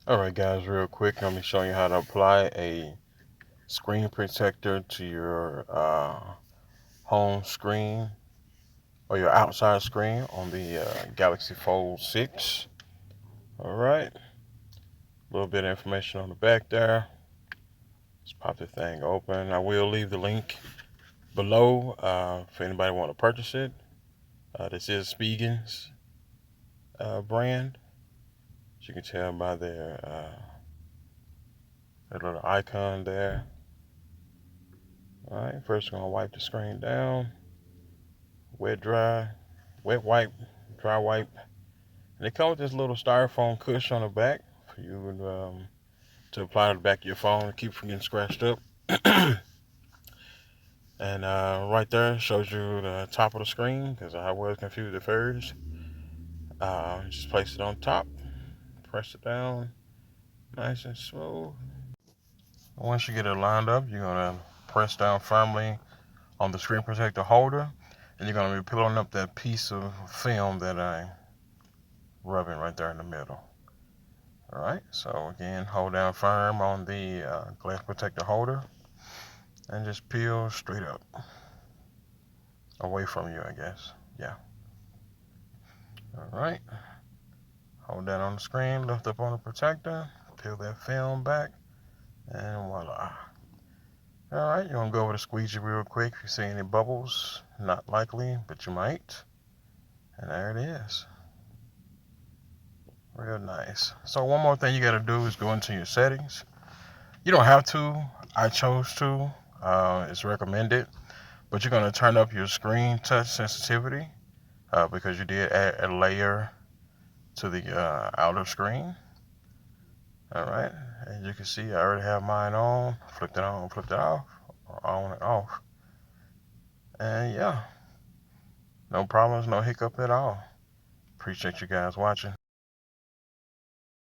Alright guys, real quick, I'm going to be showing you how to apply a screen protector to your home screen or your outside screen on the Galaxy Fold 6. Alright, a little bit of information on the back there. Let's pop the thing open. I will leave the link below if anybody want to purchase it. This is Spigen's brand. As you can tell by their little icon there. Alright, first we're going to wipe the screen down. Wet, dry, wet wipe, dry wipe. And they come with this little styrofoam cushion on the back for you to apply to the back of your phone to keep from getting scratched up. And right there shows you the top of the screen because I was confused at first. Just place it on top, press it down, nice and smooth. Once you get it lined up, you're gonna press down firmly on the screen protector holder, and you're gonna be pulling up that piece of film that I rubbing right there in the middle. Alright, so again, hold down firm on the glass protector holder and just peel straight up. Away from you, I guess. Yeah. Alright, hold that on the screen, lift up on the protector, peel that film back, and voila. Alright, you're going to go over the squeegee real quick if you see any bubbles. Not likely, but you might. And there it is. Real nice. So one more thing you got to do is go into your settings. You don't have to. I chose to. It's recommended. But you're going to turn up your screen touch sensitivity because you did add a layer to the outer screen. Alright. As you can see, I already have mine on. Flipped it on, flipped it off. Or on and off. And yeah. No problems, no hiccup at all. Appreciate you guys watching.